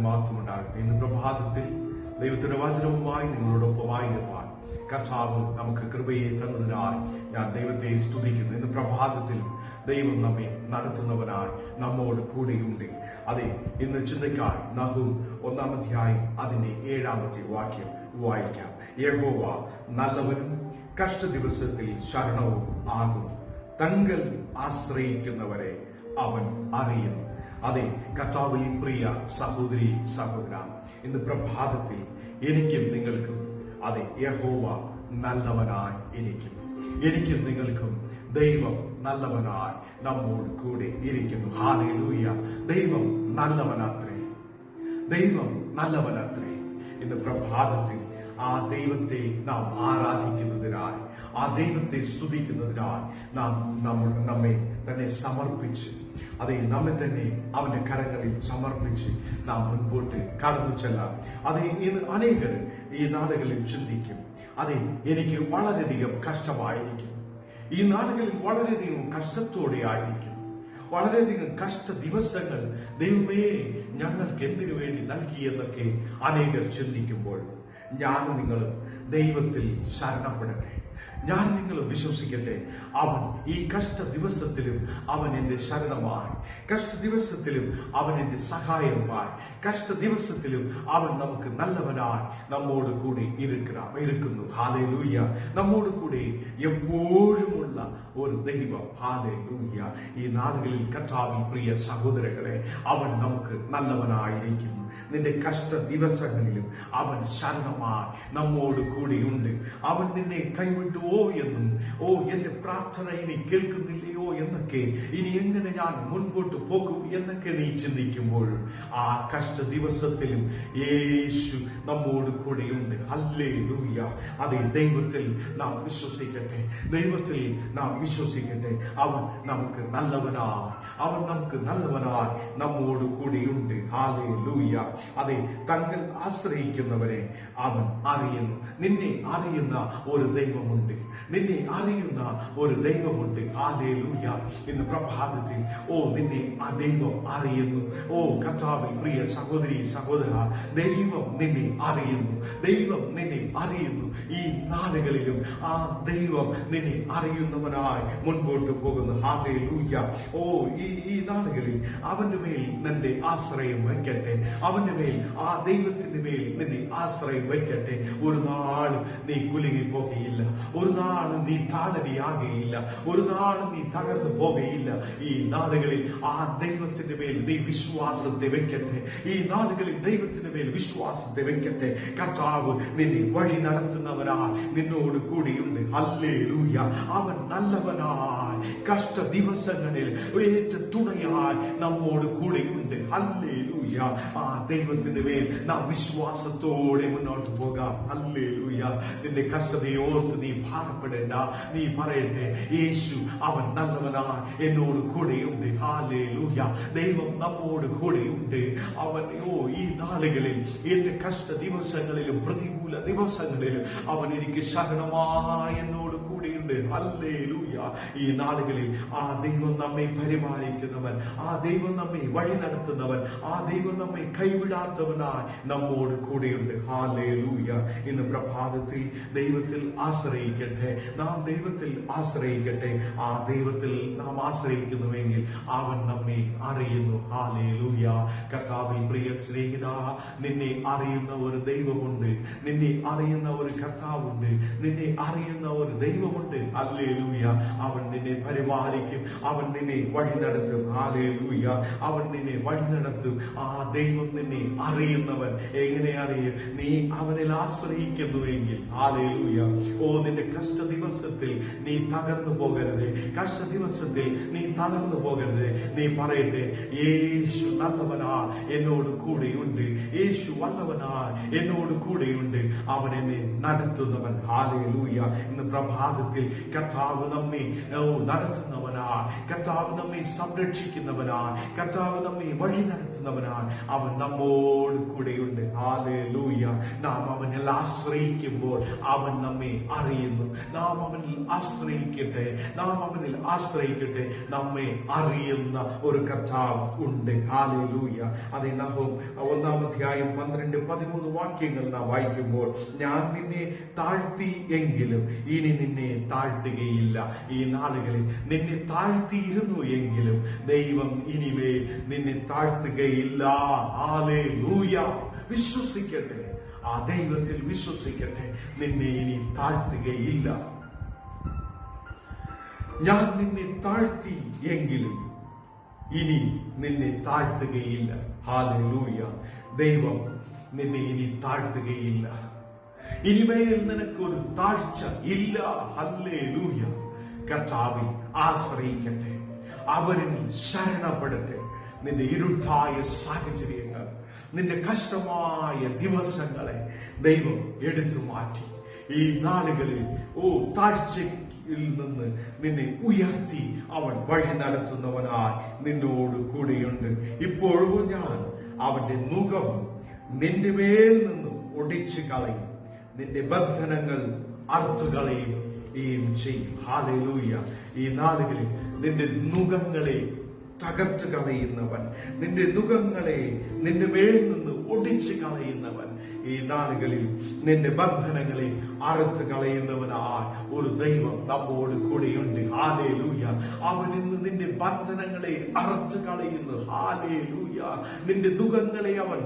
മാത്രമുണ്ടാകട്ടെ. ഇന്ന് പ്രഭാതത്തിൽ ദൈവത്തിന്റെ വചനവുമായി നിങ്ങളോടൊപ്പമായിരുവാൻ കർത്താവ് നമുക്ക് കൃപയെ തന്നതിനായി ഞാൻ ദൈവത്തെ സ്തുതിക്കുന്നു. ഇന്ന് പ്രഭാതത്തിൽ ദൈവം നമ്മെ നടത്തുന്നവനായി നമ്മോട് കൂടെയുണ്ട്. അതെ, ഇന്ന് ചിന്തയ്ക്കായി നഹൂം 1-ാം അധ്യായം അതിന്റെ 7-ാമത്തെ വാക്യം വായിക്കാം. യഹോവ നല്ലവനും കഷ്ടദിവസത്തിൽ ശരണവും ആകും, തങ്കൽ ആശ്രയിക്കുന്നവരെ അവൻ അറിയുന്നു. അതെ, കർത്താവിൽ പ്രിയ സഹോദരി സഹോദര, ഇന്ന് പ്രഭാതത്തിൽ എനിക്കും നിങ്ങൾക്കും അതെ യഹോവ നല്ലവനായി എനിക്കും നിങ്ങൾക്കും ദൈവം നല്ലവനായി നമ്മോട് കൂടെ ഇരിക്കുന്നു. ഹല്ലേലൂയ. ദൈവം നല്ലവനത്രേ. ഇന്ന് പ്രഭാതത്തിൽ ആ ദൈവത്തെ നാം ആരാധിക്കുന്നതിനായി, ആ ദൈവത്തെ സ്തുതിക്കുന്നതിനായി നാം നമ്മെ തന്നെ സമർപ്പിച്ച്, അതെ, നമ്മെ തന്നെ അവന്റെ കരങ്ങളിൽ സമർപ്പിച്ച് നാം മുൻപോട്ട് കടന്നു ചെല്ലാം. അതെ, ഇന്ന് അനേകർ ഈ നാളുകളിൽ ചിന്തിക്കും, അതെ, എനിക്ക് വളരെയധികം കഷ്ടമായിരിക്കും, ഈ നാളുകളിൽ വളരെയധികം കഷ്ടത്തോടെ ആയിരിക്കും, വളരെയധികം കഷ്ട ദിവസങ്ങൾ ദൈവമേ ഞങ്ങൾക്ക് എന്തിനു വേണ്ടി നൽകിയെന്നൊക്കെ അനേകർ ചിന്തിക്കുമ്പോൾ ഞാനും നിങ്ങളും ദൈവത്തിൽ ശരണപ്പെടട്ടെ. ഞാൻ നിങ്ങൾ വിശ്വസിക്കട്ടെ, അവൻ ഈ കഷ്ട ദിവസത്തിലും അവൻ എന്റെ ശരണമായി, കഷ്ട ദിവസത്തിലും അവൻ എന്റെ സഹായമായി, കഷ്ട ദിവസത്തിലും അവൻ നമുക്ക് നല്ലവനായി നമ്മോട് കൂടി ഇരിക്കുന്നു. ഹല്ലേലൂയ. നമ്മോട് കൂടി എപ്പോഴുമുള്ള ഒരു ദൈവം. ഹല്ലേലൂയ. ഈ നാളുകളിൽ കർത്താവിൽ പ്രിയ സഹോദരങ്ങളെ, അവൻ നമുക്ക് നല്ലവനായിരിക്കുന്നു. നിന്റെ കഷ്ട ദിവസങ്ങളിലും അവൻ ശരണമായി നമ്മോട് കൂടിയുണ്ട്. അവൻ നിന്നെ കൈവിട്ടുവോ എന്നും, എന്റെ പ്രാർത്ഥന ഇനി കേൾക്കുന്നില്ലയോ എന്നൊക്കെ, ഇനി എങ്ങനെ ഞാൻ മുൻപോട്ട് പോകും എന്നൊക്കെ നീ ചിന്തിക്കുമ്പോൾ ആ കഷ്ട ദിവസത്തിലും യേശു നമ്മോട് കൂടെയുണ്ട്. ഹല്ലേലൂയ. അതെ, ദൈവത്തിൽ നാം വിശ്വസിക്കട്ടെ, അവൻ നമുക്ക് നല്ലവനായി നമ്മോട് കൂടെയുണ്ട്. ഹല്ലേലൂയ. അതെ, തങ്ങൾ ആശ്രയിക്കുന്നവരെ അവൻ അറിയുന്നു. നിന്നെ അറിയുന്ന ഒരു ദൈവമുണ്ട്. ഹല്ലേലൂയ. ഇന്ന് പ്രഭാതത്തിൽ നിന്നെ ആ ദൈവം അറിയുന്നു. കർത്താവിൽ പ്രിയ സഹോദരി സഹോദര, ദൈവം നിന്നെ അറിയുന്നു. ഈ നാളുകളിലും ആ ദൈവം നിന്നെ അറിയുന്നവനായി മുൻപോട്ട് പോകുന്നു. ഹല്ലേലൂയ. ഈ നാളുകളിൽ അവന്റെ മേൽ നിന്റെ ആശ്രയം വയ്ക്കട്ടെ. അവന്റെ മേൽ, ആ ദൈവത്തിന്റെ മേൽ നിന്റെ ആശ്രയം വയ്ക്കട്ടെ. ഒരു നാളും നീ കുലുങ്ങി പോകുകയില്ല, ഒരു നാളും നീ താളടിയാകുകയില്ല, ഒരു നാളും നീ തകർന്നു പോകുകയില്ല. ഈ നാളുകളിൽ ആ ദൈവത്തിന്റെ മേൽ നീ വിശ്വാസത്തെ വെക്കട്ടെ. ഈ നാളുകളിൽ ദൈവത്തിന്റെ മേൽ വിശ്വാസത്തെ വെക്കട്ടെ. കർത്താവ് നിന്നെ വഴി നടത്തുന്നവനാ നിന്നോട് കൂടിയുണ്ട്. ഹല്ലേലൂയ. അവൻ നല്ലവനായി കഷ്ട ദിവസങ്ങളിൽ ഏറ്റ തുണയായി നമ്മോട് കൂടെയുണ്ട്. ഹല്ലേലൂയ. ആ ദൈവത്തിന്റെ മേൽ നാം വിശ്വാസത്തോടെ മുന്നോട്ട് പോകാം. ഹല്ലേലൂയ. നിന്റെ കഷ്ടതയെ ഓർത്ത് നീ ഭാരപ്പെടേണ്ട. നീ പറയട്ടെ, യേശു അവൻ നല്ലവനായി എന്നോട് കൂടെയുണ്ട്. ഹല്ലേലൂയ. ദൈവം നമ്മോട് കൂടെയുണ്ട്. അവൻ ഈ നാളുകളിൽ എന്റെ കഷ്ട ദിവസങ്ങളിലും പ്രതികൂല ദിവസങ്ങളിലും അവൻ എനിക്ക് ശരണമായി എന്നോട് കൂടെയുണ്ട്. ഹല്ലേലൂയ. ഈ നാളുകളിൽ ആ ദൈവം നമ്മെ പരിപാലിക്കുന്നവൻ, ആ ദൈവം നമ്മെ വഴി നടത്തുന്നവൻ, ആ ദൈവം നമ്മെ കൈവിടാത്തവനായി നമ്മോട് കൂടെയുണ്ട്. ഹല്ലേലൂയ. ഇന്ന് പ്രഭാതത്തിൽ ദൈവത്തിൽ ആശ്രയിക്കട്ടെ. നാം ദൈവത്തിൽ ആശ്രയിക്കട്ടെ. ആ ദൈവത്തിൽ നാം ആശ്രയിക്കുന്നുവെങ്കിൽ അവൻ നമ്മെ അറിയുന്നു. ഹല്ലേലൂയ. കർത്താവിൽ പ്രിയ സ്നേഹിത, നിന്നെ അറിയുന്ന ഒരു ദൈവമുണ്ട്, നിന്നെ അറിയുന്ന ഒരു കർത്താവുണ്ട്, നിന്നെ അറിയുന്ന ഒരു ദൈവമുണ്ട്. ഹല്ലേലൂയ. അവൻ നിന്നെ പരിപാലിക്കും, അവൻ നിന്നെ വഴി നടത്തും. ഹല്ലേലൂയ. അവൻ നിന്നെ വഴി നടത്തും. ആ ദൈവം നിന്നെ അറിയുന്നവൻ. എങ്ങനെ അറിയും? നീ അവനിൽ ആശ്രയിക്കുന്നുവെങ്കിൽ. ഹല്ലേലൂയ. നിന്റെ കഷ്ട ദിവസത്തിൽ നീ തകർന്നു പോകരുത്, കഷ്ട ദിവസത്തിൽ നീ തകർന്നു പോകരുത്. നീ പറയട്ടെ, യേശു നല്ലവനാ എന്നോട് കൂടെയുണ്ട്, യേശു വല്ലവനാ എന്നോട് കൂടെയുണ്ട്, അവൻ എന്നെ നടത്തുന്നവൻ. ഹല്ലേലൂയ. ഇന്ന് പ്രഭാതത്തിൽ കർത്താവ് നമ്മെ നടത്തുന്നവനാ, കർത്താവ് നമ്മെ സംരക്ഷിക്കുന്നവനാ, കർത്താവ് നമ്മെ വഴി നടത്തുന്നവനാ. നടത്തുന്നവനാണ്. അവൻ നമ്മോട് കൂടെയുണ്ട്. ഹല്ലേലൂയ. നാം അവനിൽ ആശ്രയിക്കുമ്പോൾ അവൻ നമ്മെ അറിയുന്നു. നാം അവനിൽ ആശ്രയിക്കട്ടെ, നമ്മെ അറിയുന്ന ഒരു കർത്താവ് ഉണ്ട്. ഹല്ലേലൂയ. അതേ നഹൂം 1-ാം അധ്യായം 12-13 വാക്യങ്ങൾ നാം വായിക്കുമ്പോൾ, ഞാൻ നിന്നെ താഴ്ത്തി എങ്കിലും ഇനി നിന്നെ താഴ്ത്തുകയില്ല. ഈ നാളുകളിൽ നിന്നെ താഴ്ത്തിയിരുന്നു എങ്കിലും ദൈവം ഇനിമേൽ നിന്നെ താഴ്ത്തുകയില്ല. ഹല്ലേലൂയ. വിശ്വസിക്കട്ടെ, ആ ദൈവത്തിൽ വിശ്വസിക്കട്ടെ. നിന്നെ ഇനി താഴ്ത്തുകയില്ല. ഞാൻ നിന്നെ താഴ്ത്തി എങ്കിലും ഇനി നിന്നെ താഴ്ത്തുകയില്ല. ഹല്ലേലൂയ. ദൈവം നിന്നെ ഇനി താഴ്ത്തുകയില്ല. ഇനിമേൽ നിനക്കൊരു താഴ്ച ഇല്ല. ഹല്ലേലൂയ. കർത്താവിൽ ആശ്രയിക്കട്ടെ, അവരിൽ ശരണപ്പെടട്ടെ. നിന്റെ ഇരുട്ടായ സാഹചര്യങ്ങൾ, നിന്റെ കഷ്ടമായ ദിവസങ്ങളെ ദൈവം എടുത്തു മാറ്റി ഈ നാളുകളിൽ താഴ്ചയിൽ നിന്ന് നിന്നെ ഉയർത്തി അവൻ വഴി നടത്തുന്നവനായി നിന്നോട് കൂടെയുണ്ട്. ഇപ്പോഴും ഞാൻ അവന്റെ മുഖം നിന്റെ മേൽ നിന്ന് ഒടിച്ചു കളയും, നിന്റെ ബന്ധനങ്ങൾ അറുത്തുകളയും ചെയ്യും. ഹല്ലേലൂയ. ഈ നാളുകളിൽ നിന്റെ നുകങ്ങളെ തകർത്ത് കളയുന്നവൻ, നിന്റെ നുകങ്ങളെ നിന്റെ മേൽ നിന്ന് ഒടിച്ചു കളയുന്നവൻ, ഈ നാളുകളിൽ നിന്റെ ബന്ധനങ്ങളെ അറുത്ത് കളയുന്നവനായി ഒരു ദൈവം നമ്മോട് കൂടെയുണ്ട്. ഹല്ലേലൂയ. അവൻ ഇന്ന് നിന്റെ ബന്ധനങ്ങളെ അറുത്ത് കളയുന്നു. ഹല്ലേലൂയ. നിന്റെ നുകങ്ങളെ അവൻ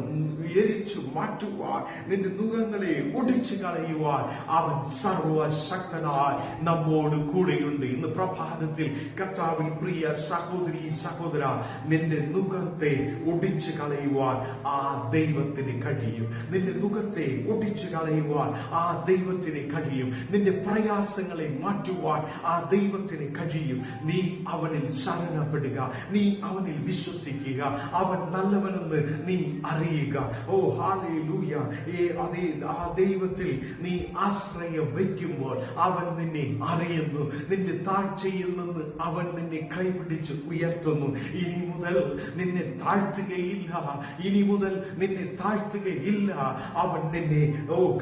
എരിച്ചു മാറ്റുവാൻ, നിന്റെ നുകങ്ങളെ ഒടിച്ചു കളയുവാൻ അവൻ സർവശക്തനായി നമ്മോട് കൂടെയുണ്ട്. ഇന്ന് പ്രഭാതത്തിൽ കർത്താവിൽ പ്രിയ സഹോദരി സഹോദര, നിന്റെ നുകത്തെ ഒടിച്ചു കളയുവാൻ ആ ദൈവത്തിന് കഴിയും. നിന്റെ നുകത്തെ ഒടിച്ചു കളയുവാൻ ആ ദൈവത്തിന് കഴിയും. നിന്റെ പ്രയാസങ്ങളെ മാറ്റുവാൻ ആ ദൈവത്തിന് കഴിയും. നീ അവനിൽ ശരണപ്പെടുക, നീ അവനിൽ വിശ്വസിക്കുക, അവൻ നല്ലവനെന്ന് നീ അറിയുക. ഹല്ലേലൂയ. ആ ദൈവത്തിൽ നീ ആശ്രയം വയ്ക്കുമ്പോൾ അവൻ നിന്നെ അറിയുന്നു. നിന്റെ താഴ്ചയിൽ നിന്ന് അവൻ നിന്നെ കൈപിടിച്ച് ഉയർത്തുന്നു. ഇനി മുതൽ നിന്നെ താഴ്ത്തുകയില്ല, ഇനി മുതൽ നിന്നെ താഴ്ത്തുകയില്ല. അവൻ നിന്നെ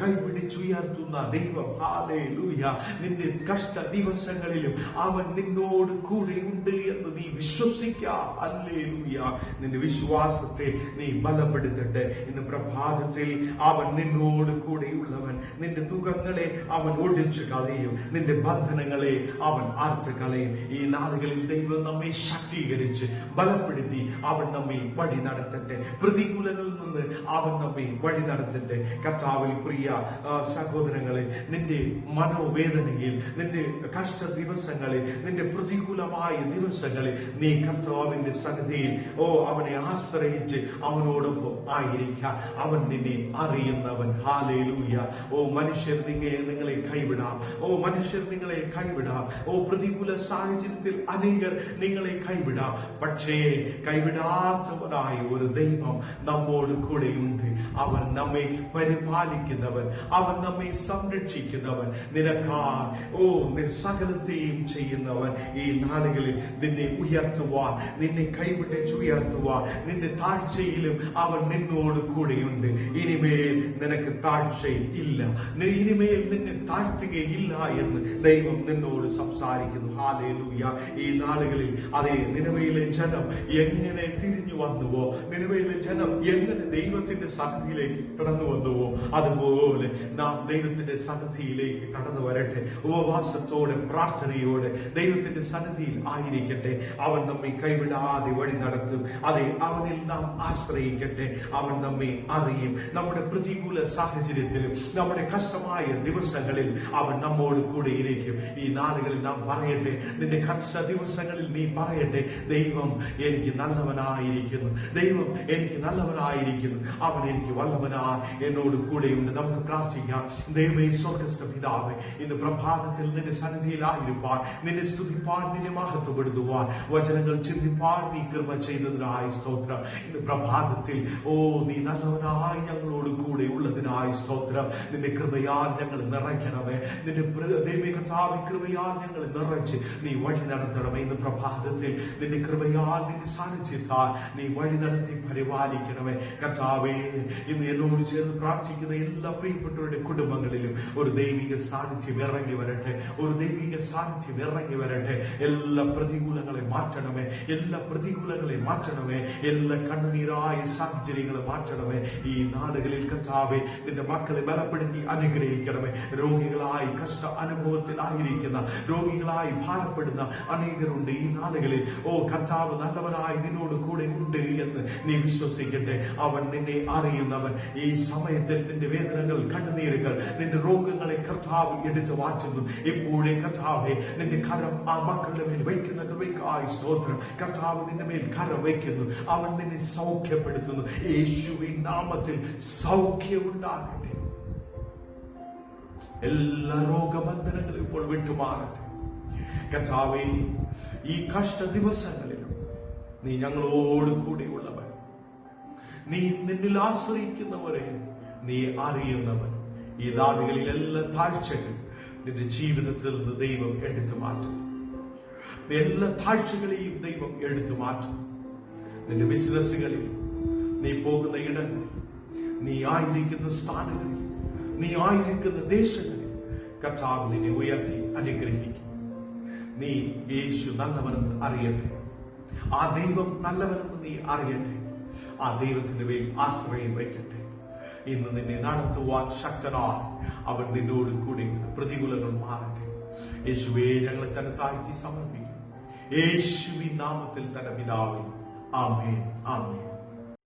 കൈപിടിച്ചുയർത്തുന്ന ദൈവം. ഹല്ലേലൂയ. നിന്റെ കഷ്ട ദിവസങ്ങളിലും അവൻ നിന്നോട് കൂടെ ഉണ്ട് എന്ന് നീ വിശ്വസിക്കുക. ഹല്ലേലൂയ. നിന്റെ വിശ്വാസത്തെ നീ ബലപ്പെടുത്തട്ടെ. ഇന്ന് പ്രഭാതത്തിൽ അവൻ നിന്നോട് കൂടെയുള്ളവൻ. നിന്റെ നുകങ്ങളെ അവൻ ഒടിച്ചു കളയും, നിന്റെ ബന്ധനങ്ങളെ അവൻ അറുത്ത് കളയും. ഈ നാളുകളിൽ ദൈവം നമ്മെ ശക്തീകരിച്ച് ബലപ്പെടുത്തി അവൻ നമ്മെ വഴി നടത്തട്ടെ. പ്രതികൂലങ്ങളിൽ നിന്ന് അവൻ നമ്മെ വഴി നടത്തട്ടെ. കർത്താവിൽ പ്രിയ സഹോദരങ്ങളെ, നിന്റെ മനോവേദനയിൽ, നിന്റെ കഷ്ട ദിവസങ്ങളിൽ, നിന്റെ പ്രതികൂലമായ ദിവസങ്ങളിൽ നീ കർത്താവിന്റെ സന്നിധിയിൽ അവനെ ആശ്രയിച്ച് അവനോടൊപ്പം ആയിരിക്കാം. അവൻ നിന്നെ അറിയുന്നവൻ. ഹല്ലേലൂയ. മനുഷ്യർ നിങ്ങളെ കൈവിടാം, മനുഷ്യർ നിങ്ങളെ കൈവിടാം, പ്രതികൂല സാഹചര്യത്തിൽ അനേകർ നിങ്ങളെ കൈവിടാം. പക്ഷേ കൈവിടാത്തവനായ ഒരു ദൈവം നമ്മോട് കൂടെയുണ്ട്. അവൻ നമ്മെ പരിപാലിക്കുന്നവൻ, അവൻ നമ്മെ സംരക്ഷിക്കുന്നവൻ, സകലത്തെയും ചെയ്യുന്നവൻ. ഈ നാളുകളിൽ നിന്നെ ഉയർത്തുവാൻ, നിന്നെ കൈവിട്ടുയർത്തുവാൻ, നിന്റെ താഴ്ചയിലും അവൻ നിന്നോട് കൂടെയുണ്ട്. ഇനിമേൽ നിനക്ക് താഴ്ചയില്ല, ഇനിമേൽ നിന്നെ താഴ്ത്തുകയില്ല എന്ന് ദൈവം നിന്നോട് സംസാരിക്കുന്നു. ഹല്ലേലൂയ. ഈ നാളുകളിൽ നിനവയിലെ ജനം എങ്ങനെ തിരിഞ്ഞു വന്നുവോ, നിനവയിലെ ജനം എങ്ങനെ ദൈവത്തിന്റെ സന്നിധിയിലേക്ക് കടന്നു വന്നുവോ, അതുപോലെ നാം ദൈവത്തിന്റെ സന്നിധിയിലേക്ക് കടന്നു വരട്ടെ. ഉപവാസത്തോടെ പ്രാർത്ഥനയോടെ ദൈവത്തിന്റെ സന്നിധിയിൽ ആയിരിക്കട്ടെ. അവൻ നമ്മെ കൈവിടാതെ വഴി നടത്തും. അവനിൽ നാം ആശ്രയിക്കട്ടെ. അവൻ നമ്മെ അറിയും. നമ്മുടെ പ്രതികൂല സാഹചര്യത്തിലും നമ്മുടെ കഷ്ടമായ ദിവസങ്ങളിൽ അവൻ നമ്മോട് കൂടെ ഇരിക്കും. ഈ നാളുകളിൽ നാം പറയട്ടെ, നിന്റെ കഷ്ട ദിവസങ്ങളിൽ നീ പറയട്ടെ, ദൈവം എനിക്ക് നല്ലവനായിരിക്കുന്നു, ദൈവം എനിക്ക് നല്ലവനായിരിക്കുന്നു, അവൻ എനിക്ക് വല്ലവനായി എന്നോട് കൂടെയുണ്ട്. നമുക്ക് പ്രാർത്ഥിക്കാം. ദൈവമേ, സ്വർഗ്ഗസ്ഥ പിതാവേ, ഇന്ന് പ്രഭാതത്തിൽ നിന്റെ സന്നിധിയിലായിരിക്കാൻ, നിന്നെ സ്തുതിപ്പാൻ, നിന്നെ മഹത്വപ്പെടുത്തുവാൻ, വചനങ്ങൾ ചിന്തിപ്പാൻ നീ കൃപ ചെയ്തതിനായി സ്തോത്രം. സ്തോത്രം. ഇന്ന് പ്രഭാതത്തിൽ നീ നല്ലവനായി ഞങ്ങളോട് കൂടെ ഉള്ളതിനായി സ്തോത്രം. നിന്റെ കൃപയാൽ ഞങ്ങൾ നിറയ്ക്കണമേ. നിന്റെ ദൈവമേ കർത്താവേ, കൃപയാൽ ഞങ്ങൾ നിറച്ച് നീ വഴി നടത്തണമേ. ഇന്ന് പ്രഭാതത്തിൽ നിന്റെ കൃപയാൽ, നിന്റെ സാന്നിധ്യത്താൽ നീ വഴി നടത്തി പരിപാലിക്കണമേ കർത്താവേ. ഇന്ന് എന്നോട് ചേർന്ന് പ്രാർത്ഥിക്കുന്ന എല്ലാ പ്രിയപ്പെട്ടവരുടെ കുടുംബങ്ങളിലും ഒരു ദൈവിക സാന്നിധ്യം ഇറങ്ങി വരട്ടെ. ഒരു ദൈവിക സാന്നിധ്യം ഇറങ്ങി വരട്ടെ. എല്ലാ പ്രതികൂലങ്ങളെ മാറ്റണമേ. എല്ലാ പ്രതികൂലങ്ങളെ മാറ്റണമേ. എല്ലാ കണ്ണുനീരായ സാഹചര്യങ്ങളെ മാറ്റണമേ. ഈ നാടുകളിൽ കർത്താവേ, നിന്റെ മക്കളെ ബലപ്പെടുത്തി അനുഗ്രഹിക്കണമേ. രോഗികളായി കഷ്ട അനുഭവത്തിലായിരിക്കുന്ന, രോഗികളായി ഭാരപ്പെടുന്ന അനേകരുണ്ട് ഈ നാടുകളിൽ. കർത്താവ് നല്ലവനായി നിന്നോട് കൂടെ ഉണ്ട് എന്ന് നീ വിശ്വസിക്കട്ടെ. അവൻ നിന്നെ അറിയുന്നവൻ. ഈ സമയത്തിൽ നിന്റെ വേദനകൾ, കണ്ണുനീരുകൾ, നിന്റെ രോഗങ്ങളെ കർത്താവ് എടുത്തു മാറ്റുന്നു. ഇപ്പോഴേ കർത്താവെ, നിന്റെ കരം ആ മക്കളുടെ മേൽ വയ്ക്കുന്ന കൃപയ്ക്കായി സ്തോത്രം. കർത്താവ് നിന്റെ മേൽ കരം വയ്ക്കുന്നു. അവൻ നിന്നെ സൗഖ്യപ്പെടുത്തുന്നു. യേശുവിൻ നാമത്തിൽ സൗഖ്യമുണ്ടാകട്ടെ. എല്ലാ രോഗബന്ധനങ്ങളും ഇപ്പോൾ വിട്ടുമാറട്ടെ കർത്താവേ. ഈ കഷ്ട ദിവസങ്ങളിലും നീ ഞങ്ങളോട് കൂടെയുള്ളവൻ. നീ നിന്നിൽ ആശ്രയിക്കുന്നവരെ നീ അറിയുന്നവൻ. ഈ നാടുകളിൽ എല്ലാ താഴ്ചകൾ നിന്റെ ജീവിതത്തിൽ നിന്ന് ദൈവം എടുത്തു മാറ്റും. എല്ലാ താഴ്ചകളെയും ദൈവം എടുത്തു മാറ്റും. നിന്റെ ബിസിനസ്സുകളിൽ, നീ പോകുന്ന ഇടങ്ങളിൽ, നീ ആയിരിക്കുന്ന സ്ഥാനങ്ങളിൽ, നീ ആയിരിക്കുന്ന ദേശങ്ങളിൽ കർത്താവ് നിന്നെ ഉയർത്തി അനുഗ്രഹിക്കും. നീ യേശു നല്ലവനെന്ന് അറിയട്ടെ. ആ ദൈവം നല്ലവനെന്ന് നീ അറിയട്ടെ. ആ ദൈവത്തിന്റെ മേൽ ആശ്രയം വയ്ക്കട്ടെ. ഇന്ന് നിന്നെ നടത്തുവാൻ ശക്തനാണ് അവൻ. നിന്നോട് കൂടെ പ്രതികൂലങ്ങൾ മാറട്ടെ. യേശുവേ, ഞങ്ങളെ തന്നെ താഴ്ത്തി സമർപ്പിക്കും. യേശുവിൻ നാമത്തിൽ തന്നെ പിതാവേ, ആമേൻ, ആമേൻ.